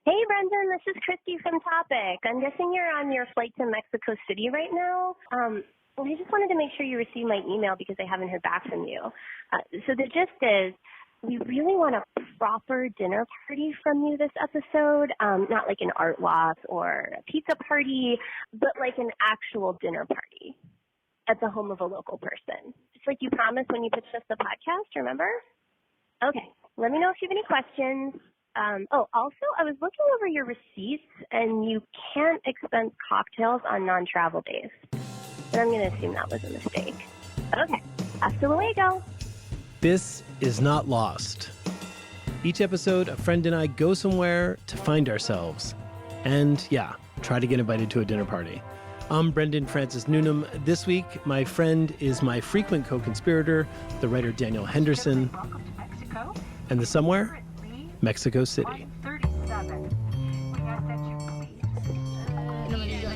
Hey, Brendan, this is Christy from Topic. I'm guessing you're on your flight to Mexico City right now. I just wanted to make sure you received my email because I haven't heard back from you. So the gist is, we really want a proper dinner party from you this episode, not like an art walk or a pizza party, but like an actual dinner party at the home of a local person. Just like you promised when you pitched us the podcast, remember? Okay, let me know if you have any questions. Also, I was looking over your receipts, and you can't expense cocktails on non-travel days. But I'm going to assume that was a mistake. Okay, hasta luego. This is Not Lost. Each episode, a friend and I go somewhere to find ourselves. And yeah, try to get invited to a dinner party. I'm Brendan Francis Newnham. This week, my friend is my frequent co-conspirator, the writer Danielle Henderson. Welcome to Mexico. And the somewhere? Mexico City. 37. We ask that you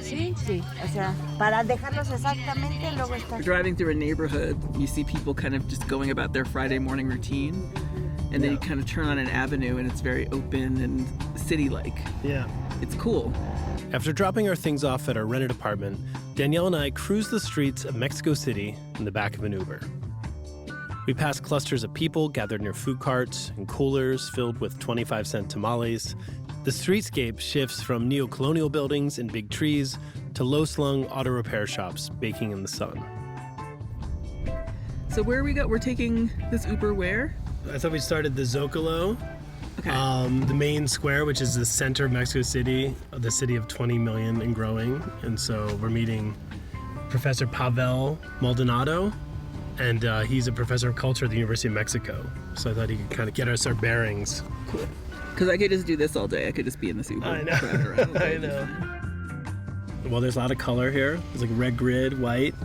Sí, sí. O sea, para dejarlos exactamente, luego está. Driving through a neighborhood, you see people kind of just going about their Friday morning routine, and then you kind of turn on an avenue and it's very open and city-like. Yeah. It's cool. After dropping our things off at our rented apartment, Danielle and I cruise the streets of Mexico City in the back of an Uber. We pass clusters of people gathered near food carts and coolers filled with 25-cent tamales. The streetscape shifts from neo-colonial buildings and big trees to low-slung auto repair shops baking in the sun. So where we go? We're taking this Uber where? I thought we started the Zocalo, Okay. the main square, which is the center of Mexico City, the city of 20 million and growing. And so we're meeting Professor Pavel Maldonado, and he's a professor of culture at the University of Mexico. So I thought he could kind of get us our bearings. Cool. Because I could just do this all day. I could just be in this Uber. I know. driving around. I know. Well, there's a lot of color here. There's like red grid, white.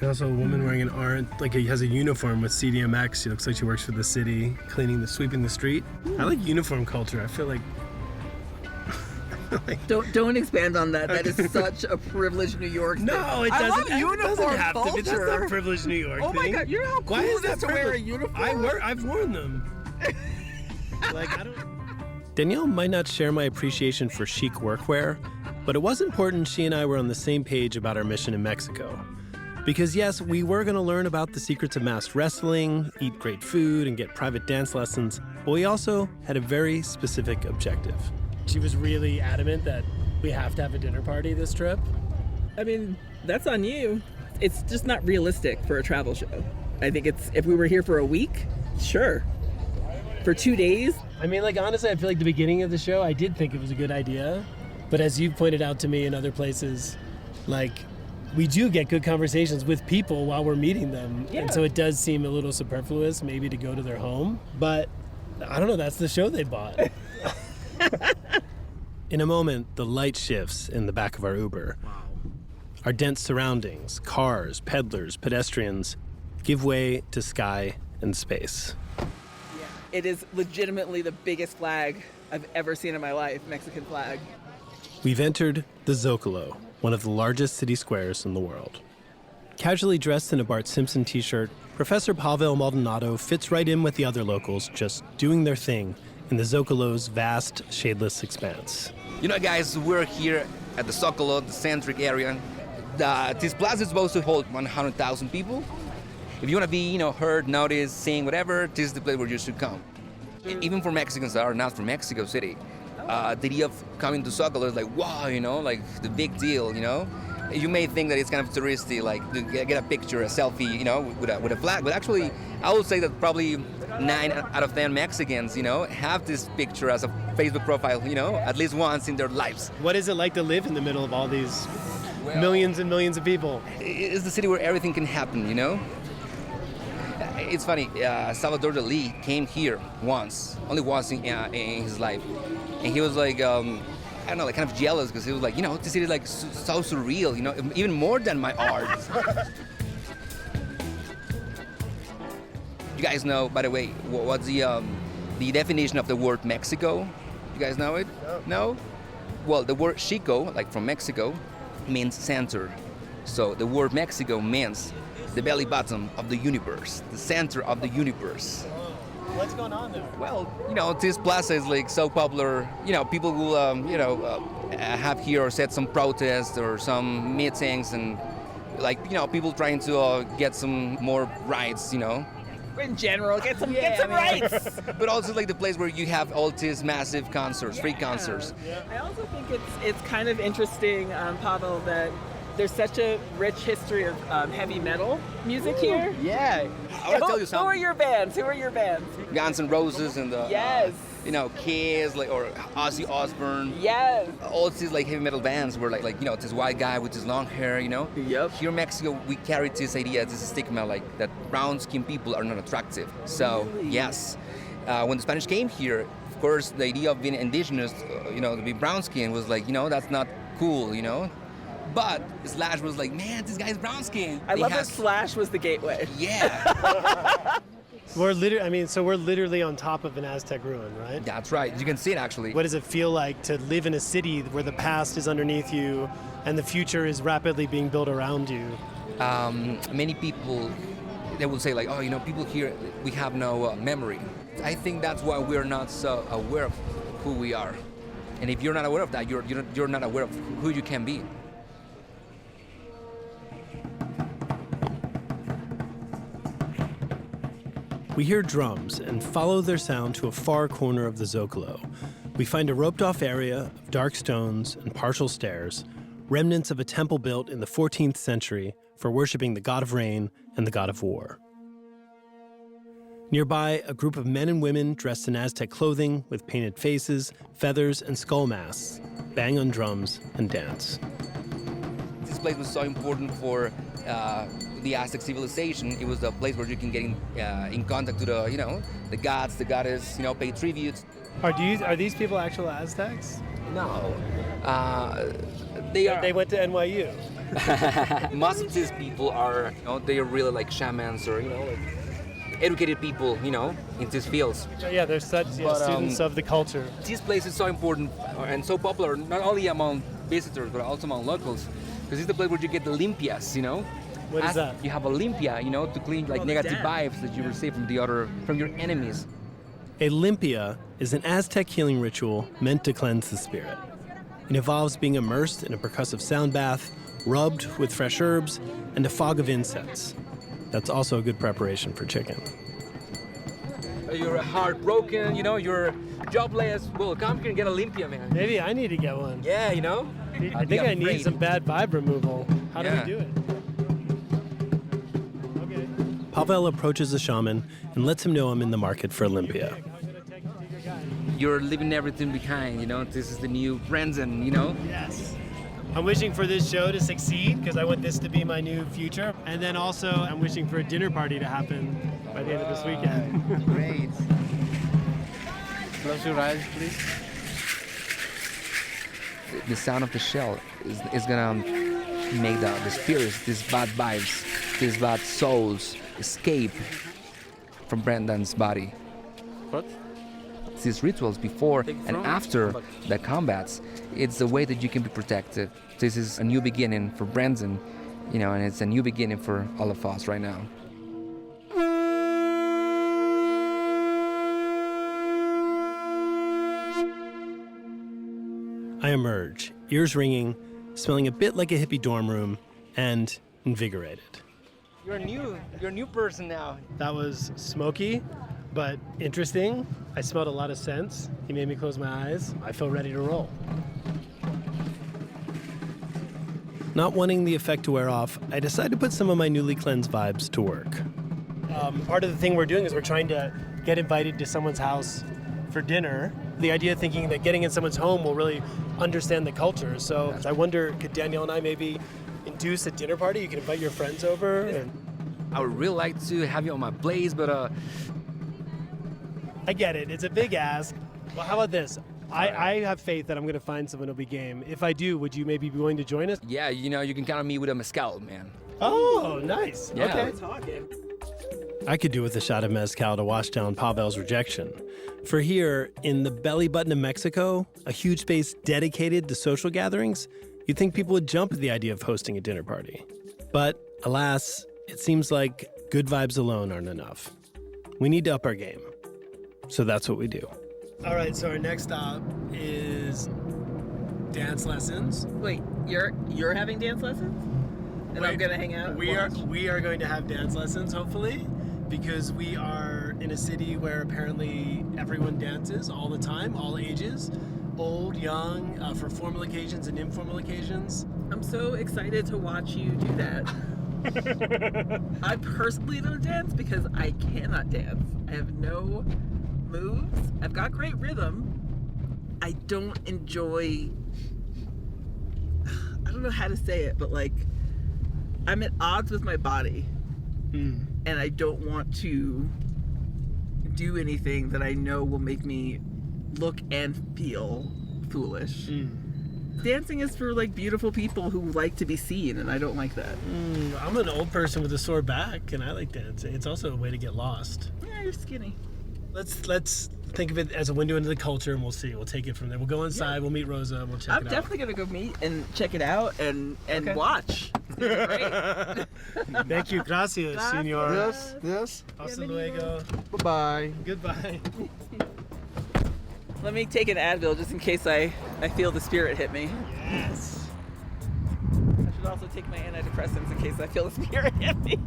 There's also a woman wearing an orange, like he has a uniform with CDMX. She looks like she works for the city, sweeping the street. I like uniform culture. I feel like Don't expand on that. That is such a privileged New York thing. No, it I doesn't. love uniform it doesn't have culture. to be. That's not privileged New York Oh my thing. God, you know how cool Why is it is that to wear a privileged? uniform? I've worn them. Like I don't. Danielle might not share my appreciation for chic workwear, but it was important she and I were on the same page about our mission in Mexico. Because yes, we were going to learn about the secrets of masked wrestling, eat great food, and get private dance lessons, but we also had a very specific objective. She was really adamant that we have to have a dinner party this trip. I mean, that's on you. It's just not realistic for a travel show. I think if we were here for a week, sure. For 2 days? I mean, like, honestly, I feel like the beginning of the show, I did think it was a good idea. But as you've pointed out to me in other places, like, we do get good conversations with people while we're meeting them. Yeah. And so it does seem a little superfluous maybe to go to their home. But I don't know, that's the show they bought. In a moment, the light shifts in the back of our Uber. Wow. Our dense surroundings, cars, peddlers, pedestrians, give way to sky and space. It is legitimately the biggest flag I've ever seen in my life, Mexican flag. We've entered the Zocalo, one of the largest city squares in the world. Casually dressed in a Bart Simpson t-shirt, Professor Pavel Maldonado fits right in with the other locals, just doing their thing in the Zocalo's vast, shadeless expanse. You know, guys, we're here at the Zocalo, the centric area. This plaza is supposed to hold 100,000 people. If you want to be, heard, noticed, seen, whatever, this is the place where you should come. Even for Mexicans that are not from Mexico City, the idea of coming to Zocalo is like, wow, like the big deal, You may think that it's kind of touristy, like to get a picture, a selfie, with a flag. But actually, I would say that probably 9 out of 10 Mexicans, have this picture as a Facebook profile, at least once in their lives. What is it like to live in the middle of all these millions and millions of people? It's the city where everything can happen, It's funny, Salvador Dali came here only once in his life. And he was like, I don't know, like kind of jealous because he was like, this city is like so surreal, even more than my art. You guys know, by the way, what's the definition of the word Mexico? You guys know it? No? Well, the word Chico, like from Mexico, means center. So the word Mexico means the belly button of the universe, the center of the universe. What's going on there? Well, this plaza is like so popular. People will, have here or set some protests or some meetings and people trying to get some more rights, In general, get some rights. But also like the place where you have all these massive concerts, free concerts. I also think it's kind of interesting, Pavel, that there's such a rich history of heavy metal music here. Yeah. I want to tell you something. Who are your bands? Guns N' Roses and the Yes. Kiss, or Ozzy Osbourne. Yes. All these heavy metal bands were like this white guy with his long hair, Yep. Here in Mexico, we carry this idea, this stigma, that brown-skinned people are not attractive. So yes, when the Spanish came here, of course, the idea of being indigenous, to be brown-skinned was that's not cool, But Slash was like, man, this guy's brown-skinned. I love that Slash was the gateway. Yeah. We're literally on top of an Aztec ruin, right? That's right. You can see it actually. What does it feel like to live in a city where the past is underneath you and the future is rapidly being built around you? Many people, they will say people here, we have no memory. I think that's why we're not so aware of who we are. And if you're not aware of that, you're not aware of who you can be. We hear drums and follow their sound to a far corner of the Zocalo. We find a roped-off area of dark stones and partial stairs, remnants of a temple built in the 14th century for worshiping the god of rain and the god of war. Nearby, a group of men and women dressed in Aztec clothing with painted faces, feathers, and skull masks bang on drums and dance. This place was so important for the Aztec civilization. It was the place where you can get in contact to the gods, the goddess, pay tribute. Are these people actual Aztecs? No, they are. They went to NYU. Most of these people are, they are really like shamans or educated people, in these fields. Yeah, they're such students of the culture. This place is so important and so popular, not only among visitors but also among locals, because it's the place where you get the limpias, What is that? You have a limpia, to clean negative vibes that you receive from your enemies. A limpia is an Aztec healing ritual meant to cleanse the spirit. It involves being immersed in a percussive sound bath, rubbed with fresh herbs, and a fog of incense. That's also a good preparation for chicken. You're heartbroken, you're jobless. Well, come here and get a limpia, man. Maybe I need to get one. Yeah, I think I need some bad vibe removal. How do we do it? Okay. Pavel approaches the shaman and lets him know I'm in the market for Olympia. You're leaving everything behind, This is the new Brendan, Yes. I'm wishing for this show to succeed because I want this to be my new future. And then also, I'm wishing for a dinner party to happen by the end of this weekend. Great. Close your eyes, please. The sound of the shell is gonna make the spirits, these bad vibes, these bad souls escape from Brendan's body. What? These rituals before and after the combats, it's the way that you can be protected. This is a new beginning for Brendan, and it's a new beginning for all of us right now. I emerge, ears ringing, smelling a bit like a hippie dorm room, and invigorated. You're a new person now. That was smoky, but interesting. I smelled a lot of scents. He made me close my eyes. I feel ready to roll. Not wanting the effect to wear off, I decided to put some of my newly cleansed vibes to work. Part of the thing we're doing is we're trying to get invited to someone's house for dinner. The idea of thinking that getting in someone's home will really understand the culture. So I wonder, could Danielle and I maybe induce a dinner party? You can invite your friends over. And I would really like to have you on my place, but I get it. It's a big ask. Well, how about this? I have faith that I'm going to find someone who'll be game. If I do, would you maybe be willing to join us? yeah, you can count on me with a mezcal, man. Oh, nice. Yeah. Okay. Talking. I could do with a shot of mezcal to wash down Pavel's rejection. For here, in the belly button of Mexico, a huge space dedicated to social gatherings, you'd think people would jump at the idea of hosting a dinner party. But alas, it seems like good vibes alone aren't enough. We need to up our game. So that's what we do. All right, so our next stop is dance lessons. Wait, you're having dance lessons? And I'm gonna hang out. We are going to have dance lessons, hopefully, because we are in a city where apparently everyone dances all the time, all ages, old, young, for formal occasions and informal occasions. I'm so excited to watch you do that. I personally don't dance because I cannot dance. I have no moves. I've got great rhythm. I don't enjoy. I don't know how to say it, but like, I'm at odds with my body, and I don't want to do anything that I know will make me look and feel foolish. Dancing is for like beautiful people who like to be seen, and I don't like that. I'm an old person with a sore back, and I like dancing. It's also a way to get lost. Yeah, you're skinny. Let's think of it as a window into the culture, and we'll see. We'll take it from there. We'll go inside. We'll meet Rosa. We'll check it out. I'm definitely gonna go meet and check it out and watch. It's gonna be great. Thank you. Gracias, señor. Yes. Hasta luego. Bye-bye. Goodbye. Let me take an Advil just in case I feel the spirit hit me. Yes. I should also take my antidepressants in case I feel the spirit hit me.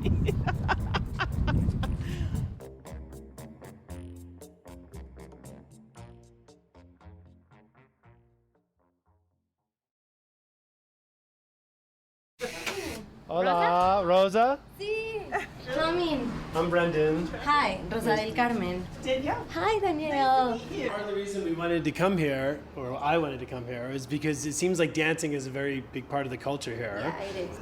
Hola, Rosa. Sí, coming. I'm Brendan. Hi, Rosa del Carmen. Danielle. Hi, Danielle. Part of the reason we wanted to come here, or I wanted to come here, is because it seems like dancing is a very big part of the culture here. Yeah, it is.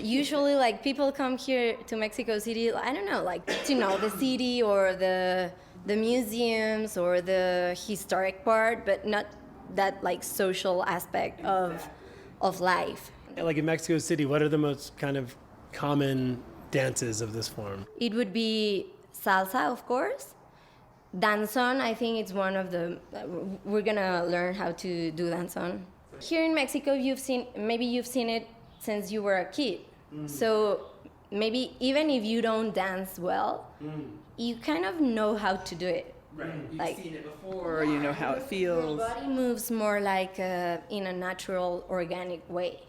Usually, like, people come here to Mexico City, I don't know, like, to know the city or the museums or the historic part, but not that, like, social aspect of life. Like in Mexico City, what are the most kind of common dances of this form? It would be salsa, of course. Danzón, I think it's one of the. We're gonna learn how to do danzón. Here in Mexico, maybe you've seen it since you were a kid. So maybe even if you don't dance well, you kind of know how to do it. Right. You've seen it before. You know how it feels. Your body moves more like in a natural, organic way.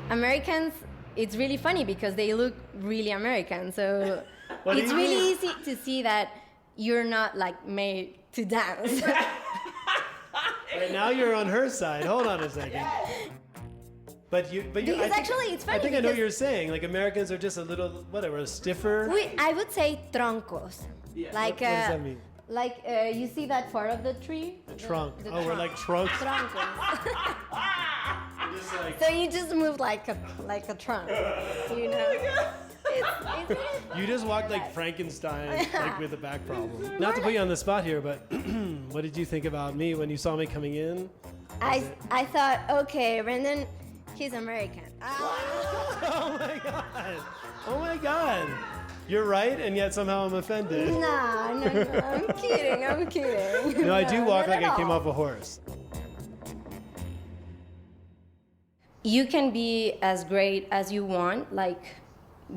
Americans, it's really funny because they look really American. So it's really easy to see that you're not like made to dance. Right now you're on her side. Hold on a second. But because actually it's funny. I think I know what you're saying. Like Americans are just a little, whatever, stiffer. I would say troncos. Yeah. Like, what does that mean? Like you see that part of the tree? The trunk. the We're like trunks. Troncos. Just like, So you just move like a trunk, you know? It's you just walked like Frankenstein, like with a back problem. Not to put you on the spot here, but what did you think about me when you saw me coming in? I thought, okay, Brendan, he's American. Oh my god! Oh my god! You're right, and yet somehow I'm offended. No, I'm kidding. No, I do walk not like at I came all. off a horse. You can be as great as you want, like,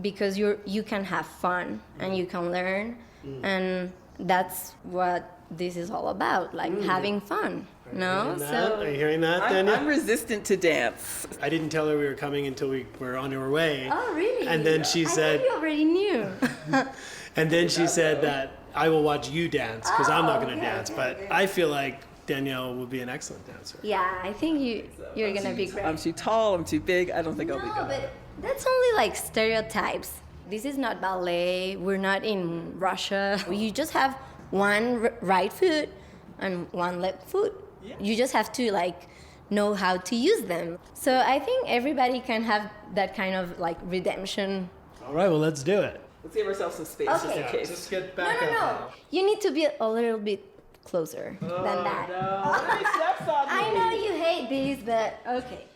because you can have fun and you can learn, and that's what this is all about, like having fun. No, Are you hearing that, Danielle? I'm resistant to dance. I didn't tell her we were coming until we were on our way. Oh, really? And then she said, I thought you already knew. and then she said that I will watch you dance because I'm not going to dance. But I feel like Danielle will be an excellent dancer. Yeah, I think you're gonna be great. I'm too tall. I'm too big. I don't think I'll be No, good. but that's only like stereotypes. This is not ballet. We're not in Russia. You just have one right foot and one left foot. Yeah. You just have to like know how to use them. So I think everybody can have that kind of like redemption. All right, well, let's do it. Let's give ourselves some space Okay. just in case. Just get back No. up. You need to be a little bit closer than that. I know you hate these, but okay.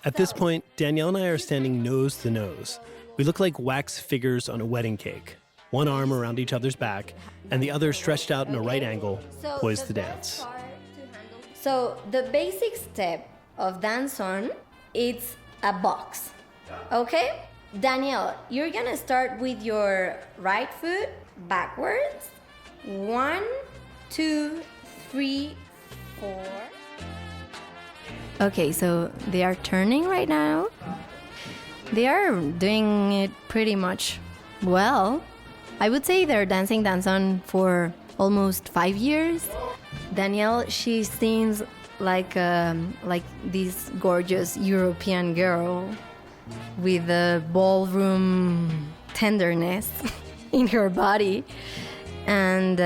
At this point, Danielle and I are standing nose to nose. We look like wax figures on a wedding cake. One arm around each other's back, and the other stretched out in a right angle, poised to dance. So the basic step of danzón, it's a box. Okay? Danielle, you're gonna start with your right foot backwards. 1, 2, 3, 4. Okay, so they are turning right now. They are doing it pretty much well. I would say they're dancing danzón for almost 5 years. Danielle, she seems like this gorgeous European girl with a ballroom tenderness in her body. And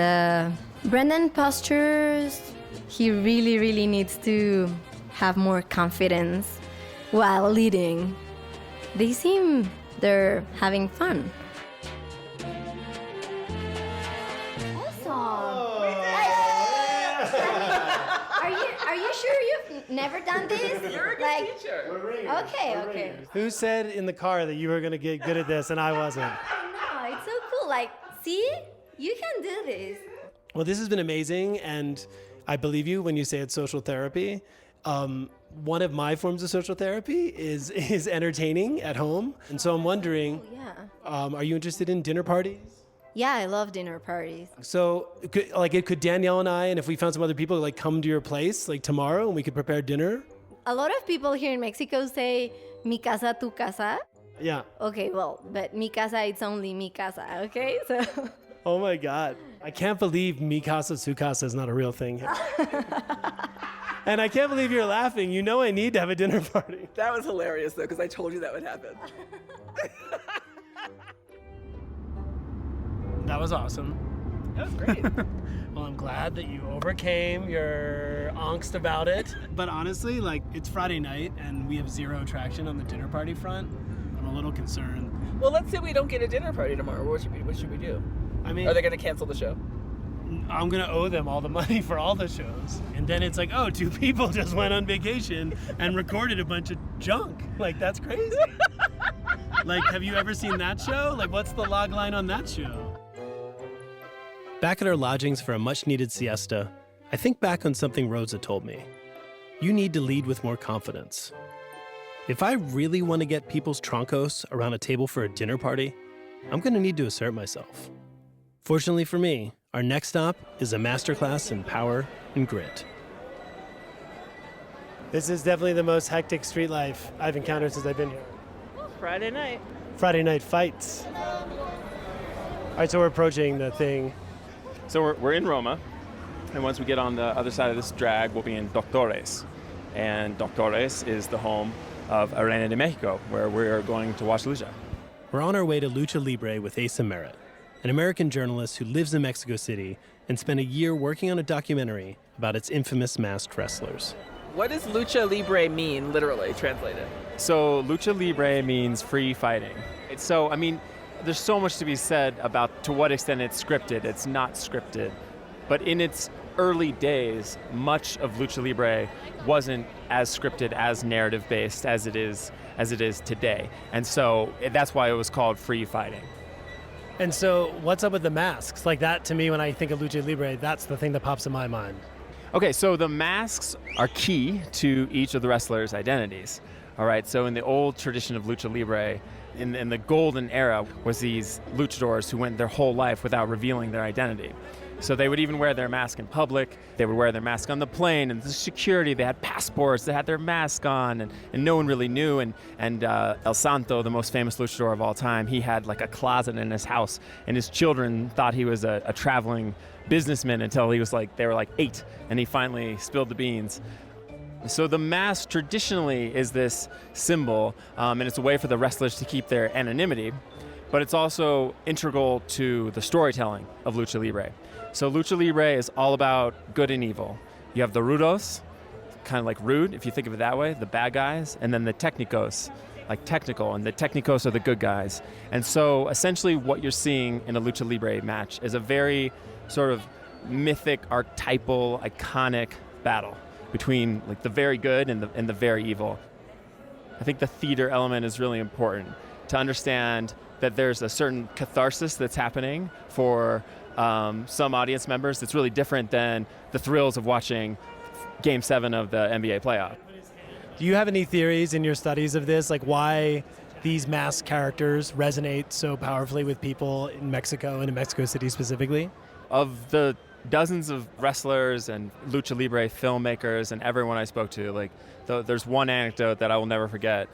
Brendan postures, he really needs to have more confidence while leading. They seem they're having fun. Are you sure you've never done this? You're a good teacher. Okay. Who said in the car that you were going to get good at this and I wasn't? No, it's so cool. Like, see? You can do this. Well, this has been amazing, and I believe you when you say it's social therapy. One of my forms of social therapy is entertaining at home, and so I'm wondering, are you interested in dinner parties? Yeah, I love dinner parties. So, could Danielle and I, and if we found some other people, like come to your place like tomorrow, and we could prepare dinner? A lot of people here in Mexico say "mi casa, tu casa." Yeah. Okay, well, but mi casa, it's only mi casa. Okay, so. Oh my God. I can't believe mi casa, su casa is not a real thing here. And I can't believe you're laughing. You know I need to have a dinner party. That was hilarious, though, because I told you that would happen. That was awesome. That was great. Well, I'm glad that you overcame your angst about it. But honestly, like, it's Friday night and we have zero traction on the dinner party front. I'm a little concerned. Well, let's say we don't get a dinner party tomorrow. What should we do? I mean, Are they going to cancel the show? I'm going to owe them all the money for all the shows. And then it's like, oh, 2 people just went on vacation and recorded a bunch of junk. Like, that's crazy. Like, have you ever seen that show? Like, what's the log line on that show? Back at our lodgings for a much-needed siesta, I think back on something Rosa told me. You need to lead with more confidence. If I really want to get people's troncos around a table for a dinner party, I'm going to need to assert myself. Fortunately for me, our next stop is a masterclass in power and grit. This is definitely the most hectic street life I've encountered since I've been here. Friday night. Friday night fights. All right, so we're approaching the thing. So we're in Roma, and once we get on the other side of this drag, we'll be in Doctores. And Doctores is the home of Arena de Mexico, where we're going to watch lucha. We're on our way to Lucha Libre with Asa Merritt, an American journalist who lives in Mexico City and spent a year working on a documentary about its infamous masked wrestlers. What does lucha libre mean, literally, translated? So lucha libre means free fighting. So, I mean, there's so much to be said about to what extent it's scripted. It's not scripted. But in its early days, much of lucha libre wasn't as scripted, as narrative-based as it is today. And so that's why it was called free fighting. And so what's up with the masks? Like that, to me, when I think of Lucha Libre, that's the thing that pops in my mind. Okay, so the masks are key to each of the wrestlers' identities. All right, so in the old tradition of Lucha Libre, in the golden era, was these luchadors who went their whole life without revealing their identity. So they would even wear their mask in public. They would wear their mask on the plane, and the security, they had passports, they had their mask on, and no one really knew. And El Santo, the most famous luchador of all time, he had like a closet in his house, and his children thought he was a traveling businessman until they were like 8, and he finally spilled the beans. So the mask traditionally is this symbol, and it's a way for the wrestlers to keep their anonymity, but it's also integral to the storytelling of Lucha Libre. So Lucha Libre is all about good and evil. You have the rudos, kind of like rude, if you think of it that way, the bad guys, and then the technicos, like technical, and the technicos are the good guys. And so essentially what you're seeing in a Lucha Libre match is a very sort of mythic, archetypal, iconic battle between like the very good and the very evil. I think the theater element is really important to understand that there's a certain catharsis that's happening for some audience members that's really different than the thrills of watching Game 7 of the NBA playoff. Do you have any theories in your studies of this, like why these masked characters resonate so powerfully with people in Mexico and in Mexico City specifically? Of the dozens of wrestlers and lucha libre filmmakers and everyone I spoke to, like, there's one anecdote that I will never forget.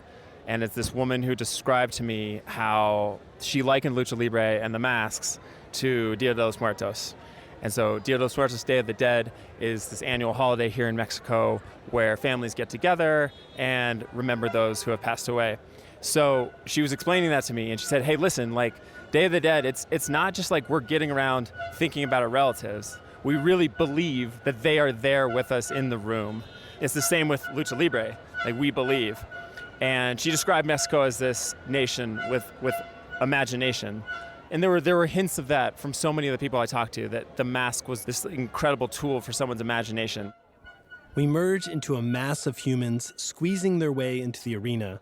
And it's this woman who described to me how she likened lucha libre and the masks to Dia de los Muertos. And so Dia de los Muertos, Day of the Dead, is this annual holiday here in Mexico where families get together and remember those who have passed away. So she was explaining that to me, and she said, hey, listen, like, Day of the Dead, it's not just like we're getting around thinking about our relatives. We really believe that they are there with us in the room. It's the same with lucha libre. Like, we believe. And she described Mexico as this nation with imagination. And there were hints of that from so many of the people I talked to, that the mask was this incredible tool for someone's imagination. We merge into a mass of humans squeezing their way into the arena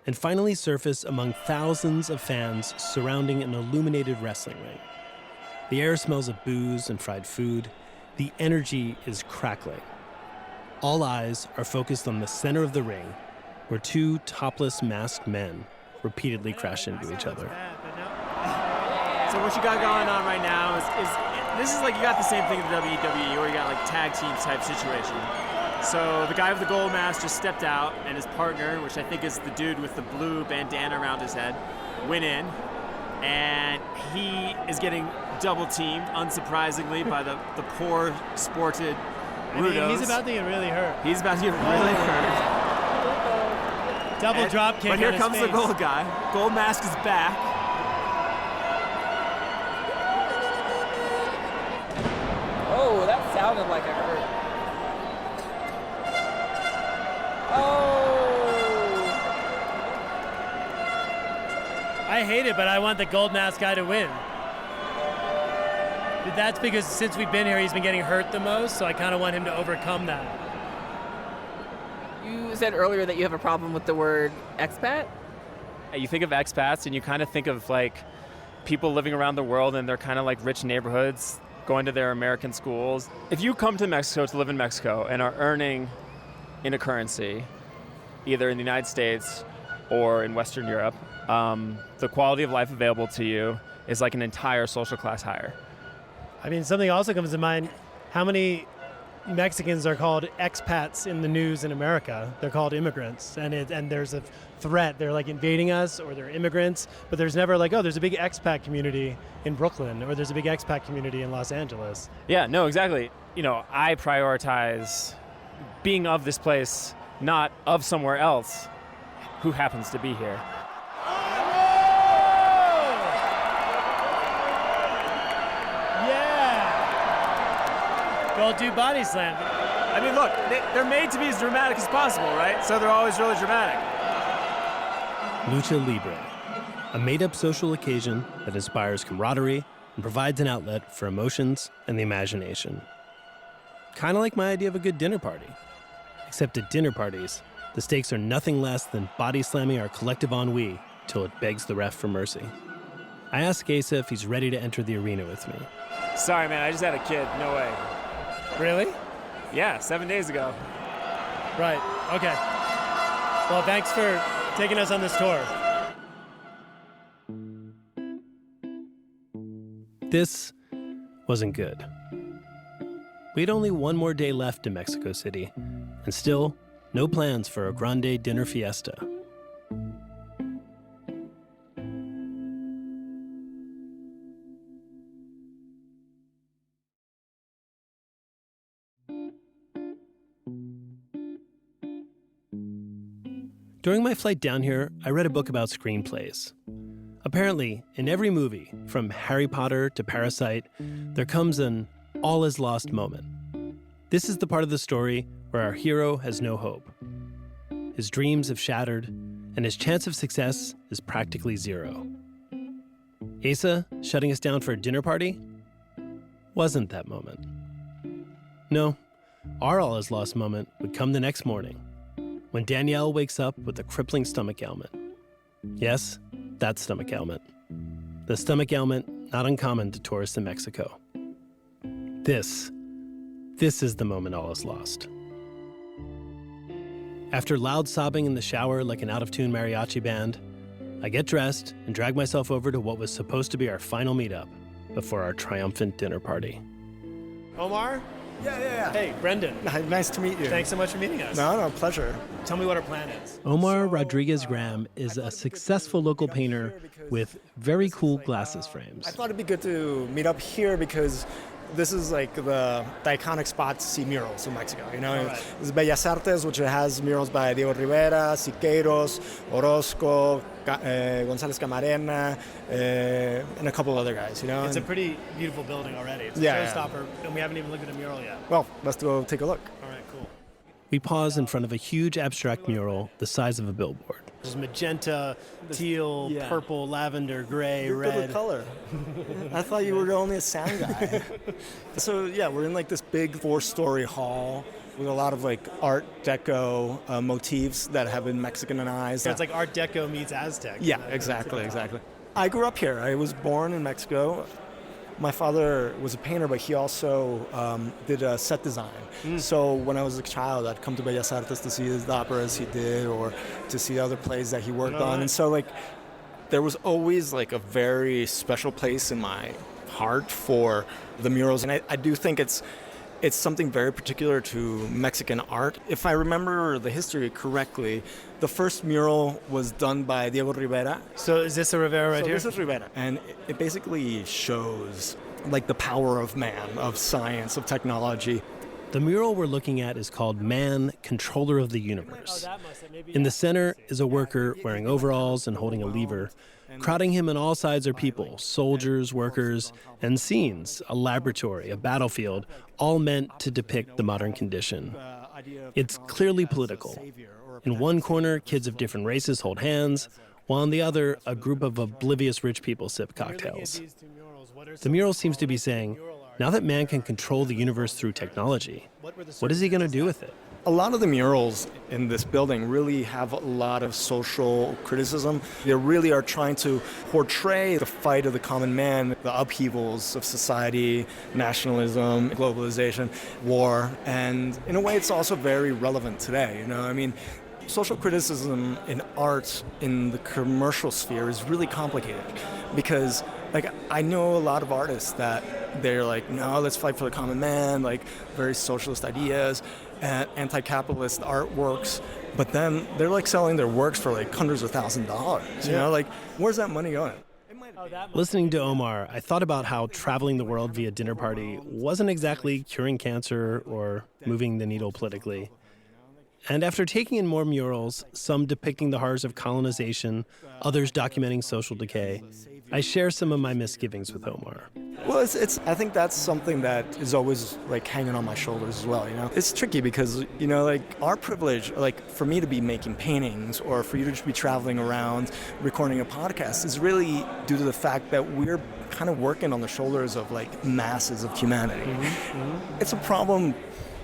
and finally surface among thousands of fans surrounding an illuminated wrestling ring. The air smells of booze and fried food. The energy is crackling. All eyes are focused on the center of the ring, where two topless masked men repeatedly crash into each other. So what you got going on right now is this is like, you got the same thing in the WWE where you got like tag team type situation. So the guy with the gold mask just stepped out, and his partner, which I think is the dude with the blue bandana around his head, went in, and he is getting double teamed, unsurprisingly, by the poor sported Rudos. He's about to get really hurt. He's about to get really hurt. Double drop kick. But here on comes his the face. gold guy. Gold mask is back. Oh, that sounded like it hurt. Oh! I hate it, but I want the gold mask guy to win. But that's because since we've been here, he's been getting hurt the most, so I kind of want him to overcome that. You said earlier that you have a problem with the word expat? You think of expats and you kind of think of like people living around the world in their kind of like rich neighborhoods, going to their American schools. If you come to Mexico to live in Mexico and are earning in a currency, either in the United States or in Western Europe, the quality of life available to you is like an entire social class higher. I mean, something also comes to mind, how many Mexicans are called expats in the news in America? They're called immigrants, and there's a threat. They're like invading us, or they're immigrants, but there's never like, oh, there's a big expat community in Brooklyn, or there's a big expat community in Los Angeles. Yeah, no, exactly. You know, I prioritize being of this place, not of somewhere else who happens to be here. Go do body slam. I mean, look, they're made to be as dramatic as possible, right? So they're always really dramatic. Lucha Libre, a made-up social occasion that inspires camaraderie and provides an outlet for emotions and the imagination. Kind of like my idea of a good dinner party. Except at dinner parties, the stakes are nothing less than body slamming our collective ennui till it begs the ref for mercy. I ask Asa if he's ready to enter the arena with me. Sorry, man, I just had a kid. No way. Really? Yeah, 7 days ago. Right, okay. Well, thanks for taking us on this tour. This wasn't good. We had only one more day left in Mexico City, and still no plans for a grande dinner fiesta. During my flight down here, I read a book about screenplays. Apparently, in every movie, from Harry Potter to Parasite, there comes an all is lost moment. This is the part of the story where our hero has no hope. His dreams have shattered, and his chance of success is practically zero. Asa shutting us down for a dinner party wasn't that moment. No, our all is lost moment would come the next morning, when Danielle wakes up with a crippling stomach ailment. Yes, that stomach ailment. The stomach ailment not uncommon to tourists in Mexico. This is the moment all is lost. After loud sobbing in the shower like an out-of-tune mariachi band, I get dressed and drag myself over to what was supposed to be our final meetup before our triumphant dinner party. Omar? Yeah. Hey, Brendan. Nice to meet you. Thanks so much for meeting us. No, pleasure. Tell me what our plan is. Omar Rodriguez Graham is a successful local painter with very cool glasses frames. I thought it'd be good to meet up here because this is like the iconic spot to see murals in Mexico. You know, Right. It's Bellas Artes, which has murals by Diego Rivera, Siqueiros, Orozco, González Camarena, and a couple other guys. You know, It's a and, pretty beautiful building already. It's a Yeah, yeah. showstopper, and we haven't even looked at a mural yet. well, let's go take a look. All right, cool. We pause in front of a huge abstract mural the size of a billboard. There's magenta, teal, yeah. purple, lavender, gray, You're good red. with color. I thought you were only a sound guy. So yeah, we're in like this big 4-story hall with a lot of like Art Deco motifs that have been Mexicanized. So it's like Art Deco meets Aztec. Yeah, exactly. I grew up here. I was born in Mexico. My father was a painter, but he also did set design. So when I was a child, I'd come to Bellas Artes to see the operas he did or to see other plays that he worked on. And so like there was always like a very special place in my heart for the murals. And I do think it's something very particular to Mexican art. If I remember the history correctly, the first mural was done by Diego Rivera. So is this a Rivera right So here? this is Rivera, and it basically shows like the power of man, of science, of technology. The mural we're looking at is called Man, Controller of the Universe. In the center is a worker wearing overalls and holding a lever. Crowding him on all sides are people, soldiers, workers, and scenes, a laboratory, a battlefield, all meant to depict the modern condition. It's clearly political. In one corner, kids of different races hold hands, while in the other, a group of oblivious rich people sip cocktails. The mural seems to be saying, now that man can control the universe through technology, what is he going to do with it? A lot of the murals in this building really have a lot of social criticism. They really are trying to portray the fight of the common man, the upheavals of society, nationalism, globalization, war, and in a way it's also very relevant today. You know, I mean, social criticism in art in the commercial sphere is really complicated because like I know a lot of artists that they're like, no, let's fight for the common man, like very socialist ideas and anti-capitalist artworks, but then they're like selling their works for like hundreds of thousands of dollars. You know, like where's that money going? Listening to Omar, I thought about how traveling the world via dinner party wasn't exactly curing cancer or moving the needle politically. And after taking in more murals, some depicting the horrors of colonization, others documenting social decay, I share some of my misgivings with Omar. Well, I think that's something that is always like hanging on my shoulders as well, you know? It's tricky because, you know, like our privilege, like for me to be making paintings or for you to just be traveling around recording a podcast is really due to the fact that we're kind of working on the shoulders of like masses of humanity. It's a problem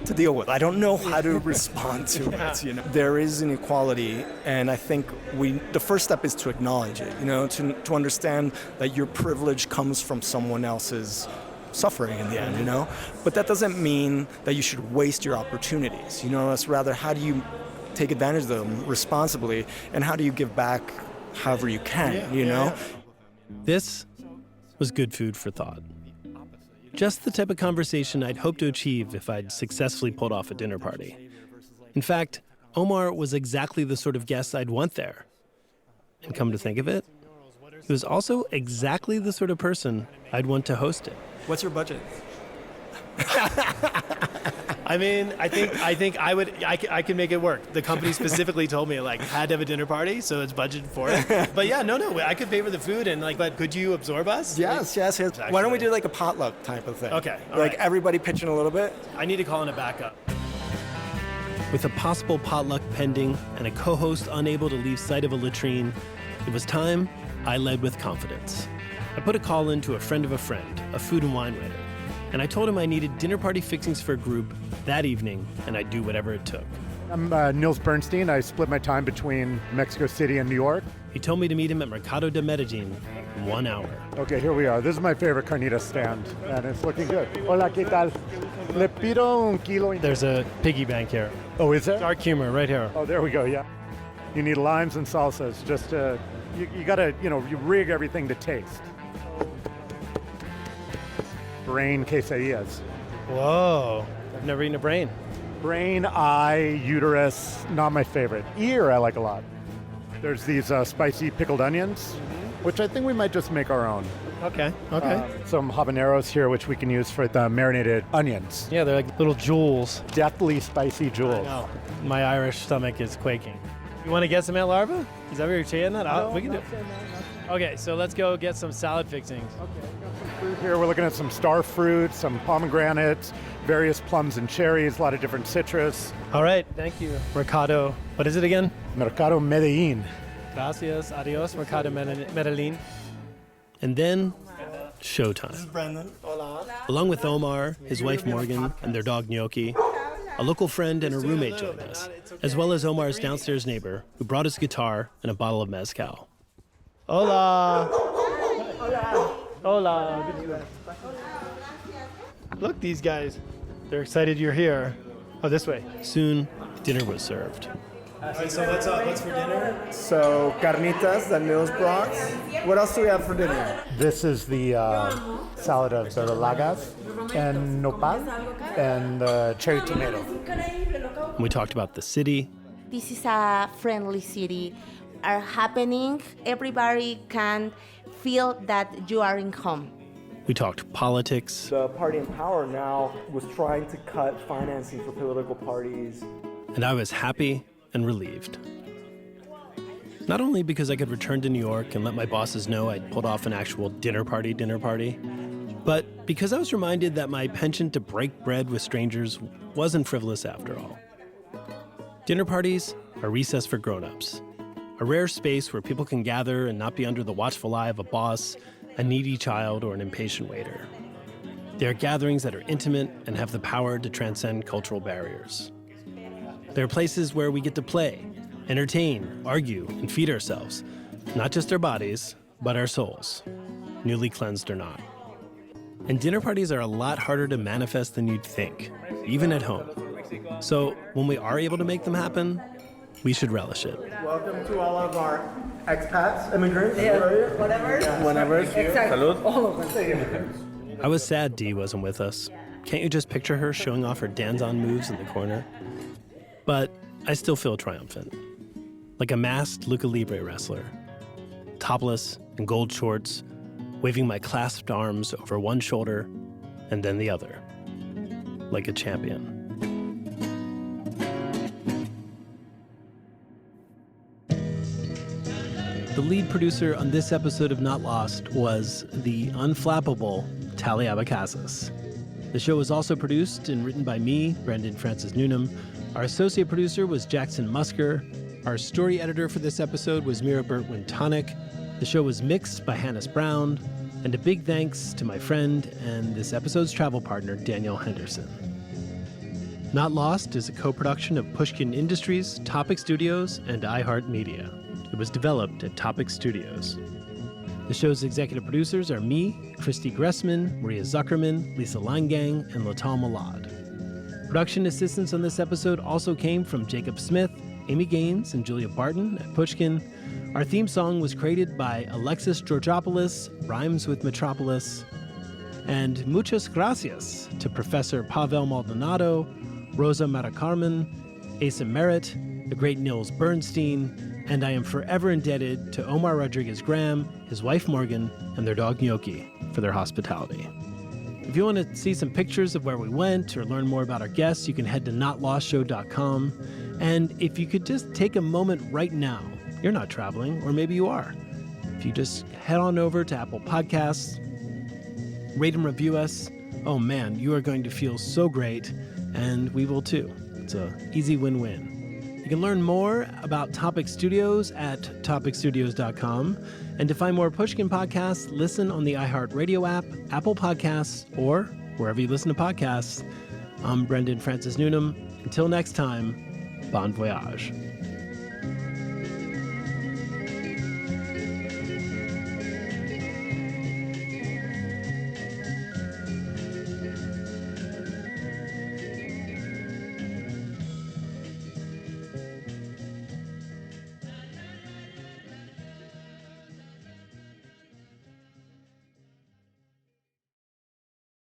to deal with. I don't know how to respond to it. You know, there is inequality, and I think the first step is to acknowledge it. You know, to understand that your privilege comes from someone else's suffering in the end. You know, but that doesn't mean that you should waste your opportunities. You know, it's rather how do you take advantage of them responsibly, and how do you give back however you can. You know, This was good food for thought. Just the type of conversation I'd hoped to achieve if I'd successfully pulled off a dinner party. In fact, Omar was exactly the sort of guest I'd want there. And come to think of it, he was also exactly the sort of person I'd want to host it. what's your budget? I mean, I think I could make it work. The company specifically told me like had to have a dinner party, so it's budgeted for it. But yeah, no, I could pay for the food and like, but could you absorb us? Yes. Why don't we do like a potluck type of thing? Okay, all like right. everybody pitching a little bit. I need to call in a backup. With a possible potluck pending and a co-host unable to leave sight of a latrine, it was time I led with confidence. I put a call in to a friend of a friend, a food and wine writer, and I told him I needed dinner party fixings for a group that evening, and I'd do whatever it took. I'm Nils Bernstein. I split my time between Mexico City and New York. He told me to meet him at Mercado de Medellin in 1 hour. Okay, here we are. This is my favorite carnita stand, and it's looking good. Hola, ¿qué tal? Le pido un kilo. There's a piggy bank here. Oh, is there? Dark humor right here. Oh, there we go, yeah. You need limes and salsas. Just, you gotta, you rig everything to taste. Brain quesadillas. Whoa. I've never eaten a brain. Brain, eye, uterus, not my favorite. Ear I like a lot. There's these spicy pickled onions, which I think we might just make our own. Okay. Some habaneros here, which we can use for the marinated onions. Yeah, they're like little jewels. Deathly spicy jewels. I know. My Irish stomach is quaking. You want to get some at Larva? Is that what you're saying? That? We can do it. Okay, so let's go get some salad fixings. Okay, got some fruit here. We're looking at some star fruit, some pomegranates, various plums and cherries, a lot of different citrus. All right, thank you. Mercado, what is it again? Mercado Medellin. Gracias, adios, Mercado Medellin. And then, showtime. This is Brendan. Hola. Along with Omar, his wife Morgan, and their dog Gnocchi, a local friend and a roommate joined us, as well as Omar's downstairs neighbor, who brought his guitar and a bottle of mezcal. Hola. Hola. Look, these guys. They're excited you're here. Oh, this way. Soon, dinner was served. All right, so what's for dinner? So, carnitas that Mills brought. What else do we have for dinner? This is the salad of verdolagas and nopal and cherry tomato. And we talked about the city. This is a friendly city. Are happening. Everybody can feel that you are in home. We talked politics. The party in power now was trying to cut financing for political parties. And I was happy and relieved. Not only because I could return to New York and let my bosses know I'd pulled off an actual dinner party, but because I was reminded that my penchant to break bread with strangers wasn't frivolous after all. Dinner parties are recess for grown-ups, a rare space where people can gather and not be under the watchful eye of a boss, a needy child, or an impatient waiter. They are gatherings that are intimate and have the power to transcend cultural barriers. They're places where we get to play, entertain, argue, and feed ourselves, not just our bodies, but our souls, newly cleansed or not. And dinner parties are a lot harder to manifest than you'd think, even at home. So when we are able to make them happen, we should relish it. Welcome to all of our expats, immigrants. Whatever. Exactly. All of them. I was sad Dee wasn't with us. Can't you just picture her showing off her danzon moves in the corner? But I still feel triumphant. Like a masked Lucha Libre wrestler. Topless in gold shorts, waving my clasped arms over one shoulder and then the other. Like a champion. The lead producer on this episode of Not Lost was the unflappable Tally Abacazas. The show was also produced and written by me, Brendan Francis Newnham. Our associate producer was Jackson Musker. Our story editor for this episode was Mira Burt-Wintonic. The show was mixed by Hannes Brown. And a big thanks to my friend and this episode's travel partner, Danielle Henderson. Not Lost is a co-production of Pushkin Industries, Topic Studios, and iHeartMedia. It was developed at Topic Studios. The show's executive producers are me, Christy Gressman, Maria Zuckerman, Lisa Langang, and Latal Malad. Production assistance on this episode also came from Jacob Smith, Amy Gaines, and Julia Barton at Pushkin. Our theme song was created by Alexis Georgopoulos, rhymes with Metropolis. And muchas gracias to Professor Pavel Maldonado, Rosa Maracarmen, Asa Merritt, the great Nils Bernstein, and I am forever indebted to Omar Rodriguez-Graham, his wife Morgan, and their dog Gnocchi for their hospitality. If you want to see some pictures of where we went or learn more about our guests, you can head to notlostshow.com. And if you could just take a moment right now, you're not traveling, or maybe you are. If you just head on over to Apple Podcasts, rate and review us, oh man, you are going to feel so great, and we will too. It's an easy win-win. You can learn more about Topic Studios at topicstudios.com. And to find more Pushkin podcasts, listen on the iHeartRadio app, Apple Podcasts, or wherever you listen to podcasts. I'm Brendan Francis Newnham. Until next time, bon voyage.